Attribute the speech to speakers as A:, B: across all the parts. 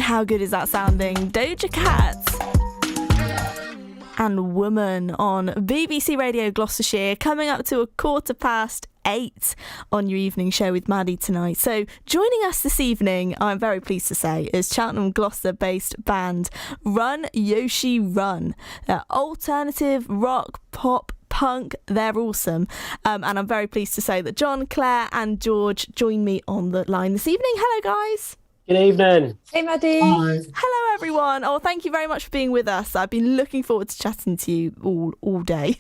A: How good is that sounding? Doja Cat and Woman on BBC Radio Gloucestershire, coming up to 8:15 on your evening show with Maddie tonight. So joining us this evening, I'm very pleased to say, is Cheltenham Gloucester based band Run Yoshi Run. They're alternative rock, pop, punk. They're awesome. And I'm very pleased to say that John, Claire and George join me on the line this evening. Hello guys.
B: Good evening.
C: Hey Maddie.
D: Hi.
A: Hello everyone. Oh, thank you very much for being with us. I've been looking forward to chatting to you all day.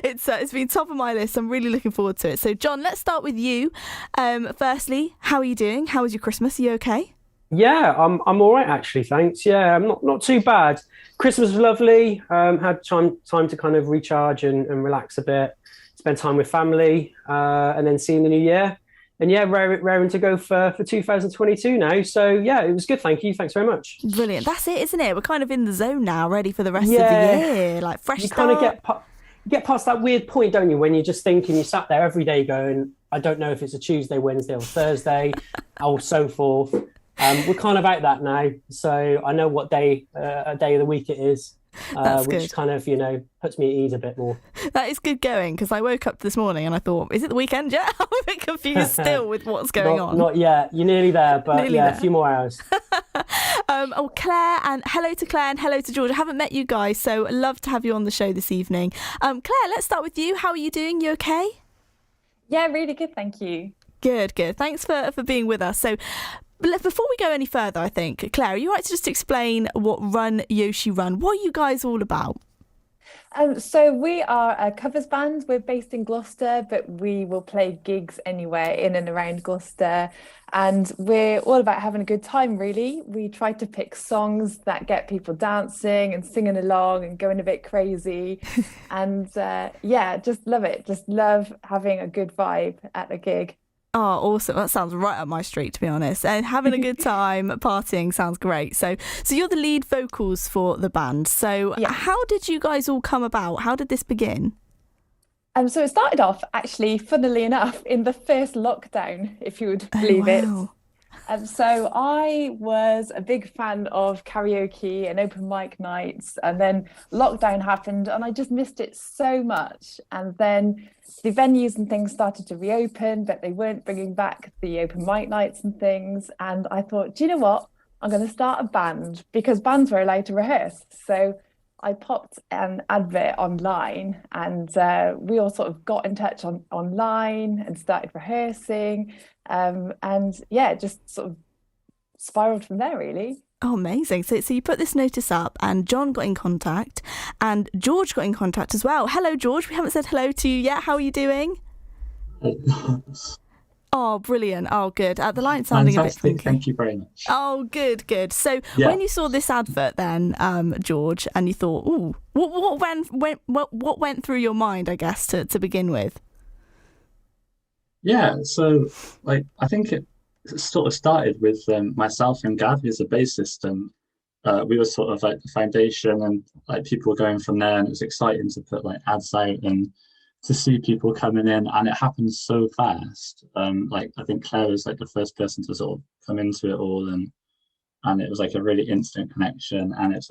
A: It's been top of my list. I'm really looking forward to it. So John, let's start with you. Firstly, how are you doing? How was your Christmas? Are you okay?
B: Yeah, I'm all right actually, thanks. Yeah, I'm not too bad. Christmas was lovely. Had time to kind of recharge and relax a bit, spend time with family, and then seeing the new year. And yeah, raring to go for 2022 now. So yeah, it was good. Thank you. Thanks very much.
A: Brilliant. That's it, isn't it? We're kind of in the zone now, ready for the rest of the year. Like fresh start.
B: You kind of get past that weird point, don't you, when you're just thinking, you sat there every day going, I don't know if it's a Tuesday, Wednesday or Thursday, or so forth. We're kind of out that now. So I know what day of the week it is. Which
A: good.
B: Kind of, puts me at ease a bit more.
A: That is good going, because I woke up this morning and I thought, is it the weekend yet? I'm a bit confused still with what's going on.
B: Not yet. You're nearly there, but
A: nearly there.
B: A few more hours.
A: Claire, and hello to Claire and hello to George. I haven't met you guys, so I'd love to have you on the show this evening. Claire, let's start with you. How are you doing? You okay?
C: Yeah, really good, thank you.
A: Good. Thanks for being with us. So before we go any further, I think, Claire, are you right to just explain what Run Yoshi Run? What are you guys all about?
C: So we are a covers band. We're based in Gloucester, but we will play gigs anywhere in and around Gloucester. And we're all about having a good time, really. We try to pick songs that get people dancing and singing along and going a bit crazy. And just love it. Just love having a good vibe at a gig.
A: Oh, awesome. That sounds right up my street, to be honest. And having a good time, partying sounds great. So you're the lead vocals for the band. So
C: yeah. How
A: did you guys all come about? How did this begin?
C: So it started off, actually, funnily enough, in the first lockdown, if you would believe it. So I was a big fan of karaoke and open mic nights, and then lockdown happened and I just missed it so much. And then the venues and things started to reopen, but they weren't bringing back the open mic nights and things. And I thought, do you know what? I'm going to start a band, because bands were allowed to rehearse. So I popped an advert online, and we all sort of got in touch online and started rehearsing. Just sort of spiraled from there, really.
A: Oh, amazing. So you put this notice up and John got in contact and George got in contact as well. Hello, George. We haven't said hello to you yet. How are you doing? Oh, brilliant. Oh, good. The line's sounding
D: Fantastic.
A: A bit funky.
D: Thank you very much.
A: Oh, good. So when you saw this advert then, George, and you thought, ooh, what went through your mind, I guess, to begin with?
D: Yeah, so I think it sort of started with myself and Gav, who's a bassist, and we were sort of like the foundation, and people were going from there, and it was exciting to put ads out and to see people coming in, and it happened so fast. I think Claire was the first person to sort of come into it all, and it was a really instant connection, and it's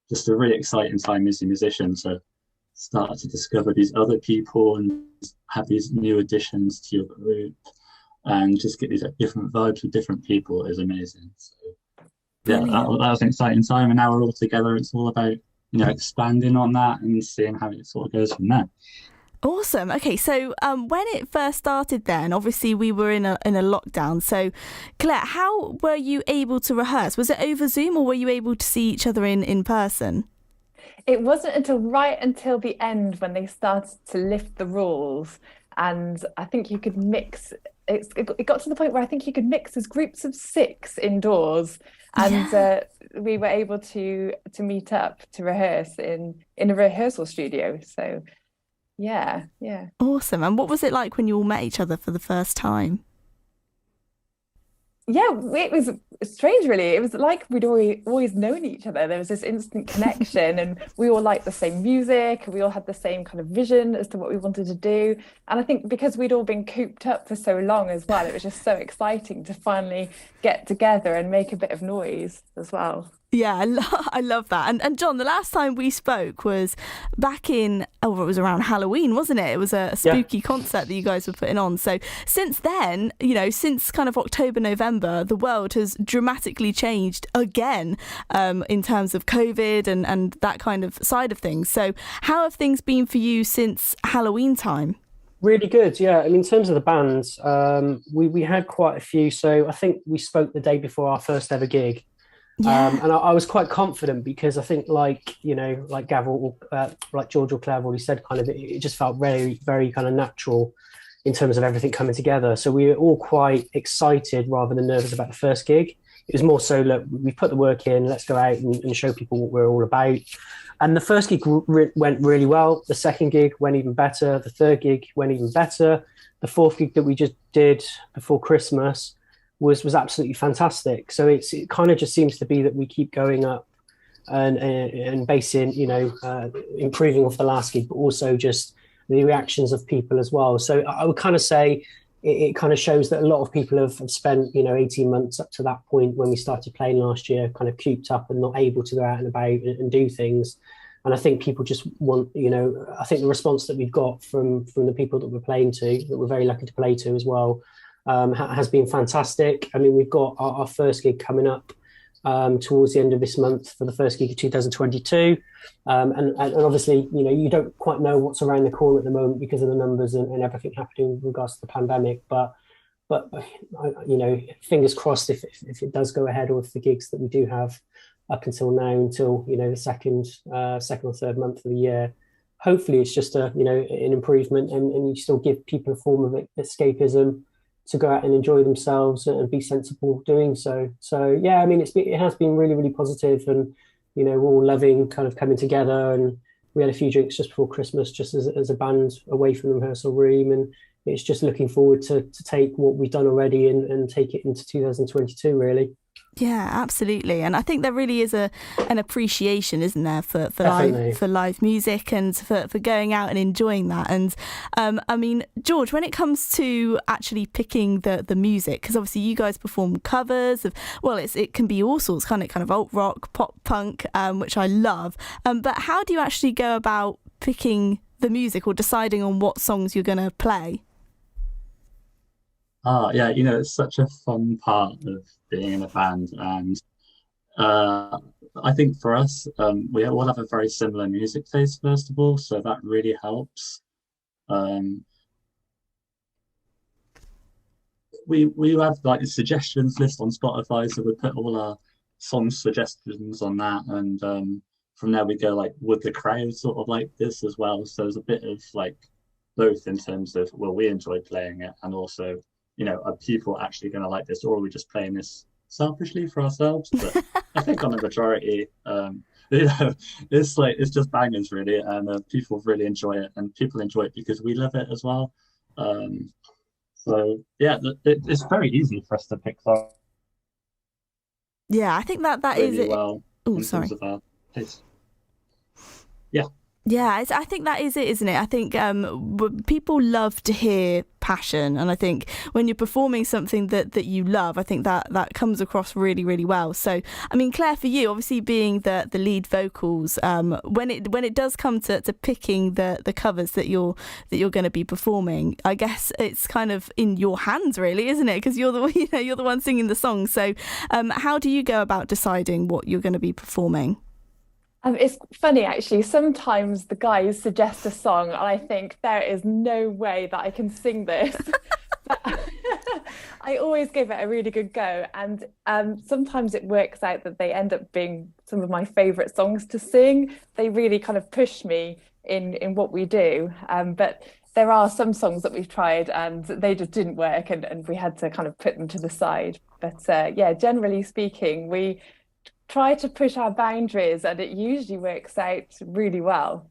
D: just a really exciting time as a musician to start to discover these other people and have these new additions to your group and just get these different vibes with different people is amazing. So yeah, that was an exciting time, and now we're all together. It's all about expanding on that and seeing how it sort of goes from there.
A: Awesome. Okay, so when it first started then, obviously we were in a lockdown. So Claire, how were you able to rehearse? Was it over Zoom or were you able to see each other in person?
C: It wasn't until the end when they started to lift the rules, and I think you could mix. It got to the point where I think you could mix as groups of 6 indoors, and we were able to meet up to rehearse in a rehearsal studio. So yeah.
A: Awesome. And what was it like when you all met each other for the first time?
C: Yeah, it was strange, really. It was like we'd always known each other. There was this instant connection, and we all liked the same music, and we all had the same kind of vision as to what we wanted to do. And I think because we'd all been cooped up for so long as well, it was just so exciting to finally get together and make a bit of noise as well.
A: Yeah, I love that. And John, the last time we spoke was back in, it was around Halloween, wasn't it? It was a spooky concert that you guys were putting on. So since then, since kind of October, November, the world has dramatically changed again in terms of COVID and that kind of side of things. So how have things been for you since Halloween time?
B: Really good, yeah. I mean, in terms of the bands, we had quite a few. So I think we spoke the day before our first ever gig.
A: Yeah.
B: And I was quite confident because I think, like Gav or like George or Claire have already said, kind of it just felt very, very kind of natural in terms of everything coming together. So we were all quite excited rather than nervous about the first gig. It was more so, look, we put the work in, let's go out and show people what we're all about. And the first gig went really well. The second gig went even better. The third gig went even better. The fourth gig that we just did before Christmas was absolutely fantastic. So it kind of just seems to be that we keep going up and basing, improving off the last gig, but also just the reactions of people as well. So I would kind of say it kind of shows that a lot of people have spent, 18 months up to that point when we started playing last year, kind of cooped up and not able to go out and about and do things. And I think people just want, I think the response that we've got from the people that we're playing to, that we're very lucky to play to as well, has been fantastic. I mean, we've got our first gig coming up towards the end of this month for the first gig of 2022. And obviously, you don't quite know what's around the corner at the moment because of the numbers and everything happening in regards to the pandemic. But fingers crossed if it does go ahead, or if the gigs that we do have up until now, until the second or third month of the year, hopefully it's just an improvement, and you still give people a form of escapism to go out and enjoy themselves and be sensible doing so. So yeah, I mean, it has been really, really positive, and we're all loving kind of coming together. And we had a few drinks just before Christmas, just as a band away from the rehearsal room, and it's just looking forward to take what we've done already and take it into 2022, really.
A: Yeah, absolutely. And I think there really is an appreciation, isn't there, for live music and for going out and enjoying that. And I mean, George, when it comes to actually picking the music, because obviously you guys perform covers of, well, it can be all sorts, kind of alt rock, pop punk, which I love. But how do you actually go about picking the music or deciding on what songs you're going to play?
D: Yeah, it's such a fun part of being in a band, and I think for us, we all have a very similar music taste, first of all, so that really helps. We have like a suggestions list on Spotify, so we put all our song suggestions on that, and from there we go like, would the crowd sort of like this as well? So there's a bit of like both in terms of, well, we enjoy playing it, and also, are people actually going to like this, or are we just playing this selfishly for ourselves? But I think on the majority, it's just bangers really, and people really enjoy it, and people enjoy it because we love it as well. So yeah, it's very easy for us to pick songs.
A: Yeah, I think that
D: really
A: is it.
D: Well,
A: oh, sorry.
D: Yeah.
A: Yeah, I think that is it, isn't it? I think people love to hear passion, and I think when you're performing something that you love, I think that comes across really, really well. So, I mean, Claire, for you, obviously being the lead vocals, when it does come to picking the covers that you're going to be performing, I guess it's kind of in your hands, really, isn't it? Because you're the one singing the song. So, how do you go about deciding what you're going to be performing?
C: It's funny, actually. Sometimes the guys suggest a song and I think there is no way that I can sing this. But I always give it a really good go. And sometimes it works out that they end up being some of my favourite songs to sing. They really kind of push me in what we do. But there are some songs that we've tried and they just didn't work, and we had to kind of put them to the side. But yeah, generally speaking, we try to push our boundaries and it usually works out really well.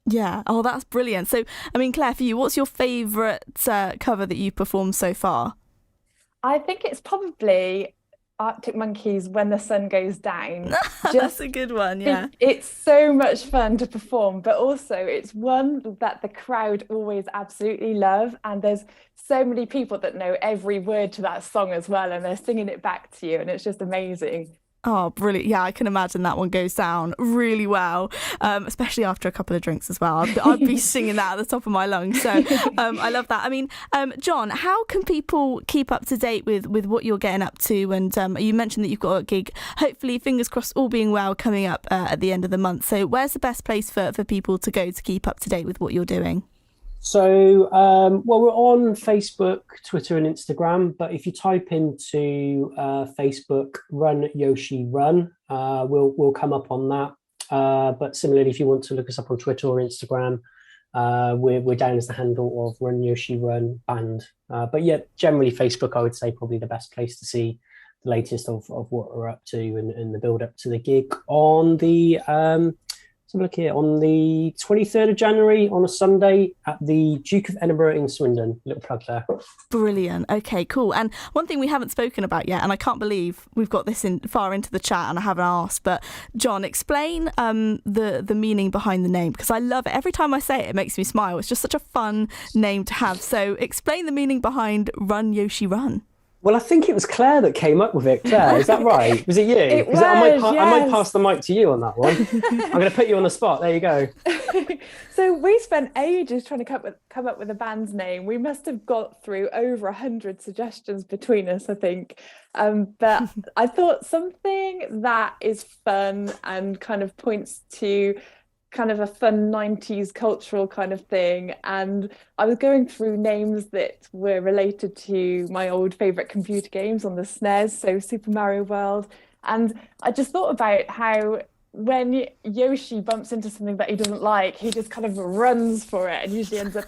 A: Yeah. Oh, that's brilliant. So, I mean, Claire, for you, what's your favourite cover that you've performed so far?
C: I think it's probably Arctic Monkeys, When the Sun Goes Down.
A: That's a good one, yeah.
C: It's so much fun to perform, but also it's one that the crowd always absolutely love. And there's so many people that know every word to that song as well, and they're singing it back to you, and it's just amazing.
A: Oh, brilliant. Yeah, I can imagine that one goes down really well, especially after a couple of drinks as well. I'd be singing that at the top of my lungs. So I love that. I mean, John, how can people keep up to date with what you're getting up to? And you mentioned that you've got a gig, hopefully, fingers crossed, all being well, coming up at the end of the month. So where's the best place for people to go to keep up to date with what you're doing?
B: So, well, we're on Facebook, Twitter, and Instagram. But if you type into Facebook, Run Yoshi Run, we'll come up on that. But similarly, if you want to look us up on Twitter or Instagram, we're down as the handle of Run Yoshi Run Band. But yeah, generally Facebook, I would say, probably the best place to see the latest of what we're up to and the build up to the gig on the. So look here, on the 23rd of January on a Sunday at the Duke of Edinburgh in Swindon. Little plug there.
A: Brilliant. Okay, cool. And one thing we haven't spoken about yet, and I can't believe we've got this in far into the chat and I haven't asked, but John, explain the meaning behind the name, because I love it. Every time I say it, it makes me smile. It's just such a fun name to have. So explain the meaning behind Run Yoshi Run.
B: Well, I think it was Claire that came up with it. Claire, is that right? Was it you?
C: It was,
B: I might
C: yes.
B: pass the mic to you on that one. I'm going to put you on the spot. There you go.
C: So we spent ages trying to come up with a band's name. We must have got through over 100 suggestions between us, I think. But I thought something that is fun and kind of points to kind of a fun 90s cultural kind of thing, and I was going through names that were related to my old favorite computer games on the SNES, so Super Mario World, and I just thought about how when Yoshi bumps into something that he doesn't like, he just kind of runs for it and usually ends up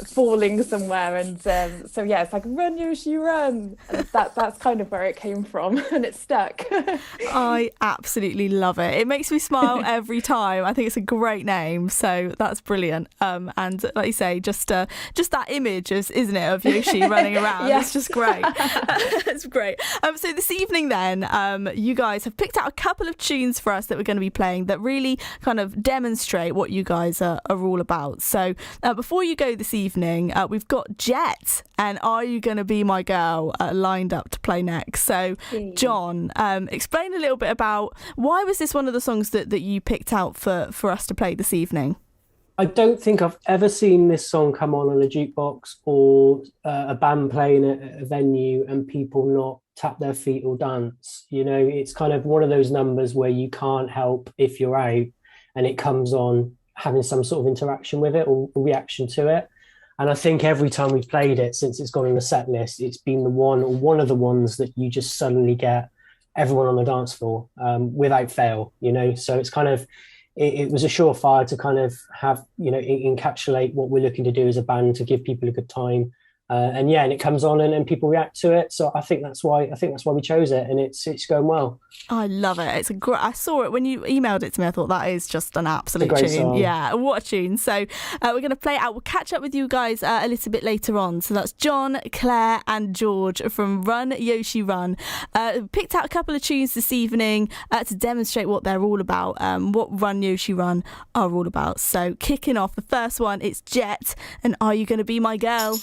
C: falling somewhere, and so yeah, it's like Run Yoshi Run, and that's kind of where it came from, and it stuck.
A: I absolutely love it. It makes me smile every time. I think it's a great name, so that's brilliant. And like you say, just that image, isn't it, of Yoshi running around?
C: Yes.
A: It's just great. It's great. So this evening then, you guys have picked out a couple of tunes for us that we're going to be playing that really kind of demonstrate what you guys are all about. So before you go this evening, we've got Jet and Are You Gonna Be My Girl lined up to play next. So John, explain a little bit about why was this one of the songs that you picked out for us to play this evening?
B: I don't think I've ever seen this song come on a jukebox or a band playing at a venue and people not tap their feet or dance. You know, it's kind of one of those numbers where you can't help, if you're out and it comes on, having some sort of interaction with it or reaction to it. And I think every time we've played it since it's gone on the set list, it's been the one of the ones that you just suddenly get everyone on the dance floor without fail, you know. So it's kind of, it was a surefire to kind of have, you know, encapsulate what we're looking to do as a band to give people a good time. And it comes on and people react to it. So I think that's why we chose it, and it's going well.
A: I love it. It's a great. I saw it when you emailed it to me. I thought that is just an absolute
B: great
A: tune.
B: song.
A: Yeah, what a tune. So we're going to play it out. We'll catch up with you guys a little bit later on. So that's John, Claire, and George from Run Yoshi Run. Picked out a couple of tunes this evening to demonstrate what they're all about. What Run Yoshi Run are all about. So kicking off the first one, it's Jet and Are You Gonna Be My Girl?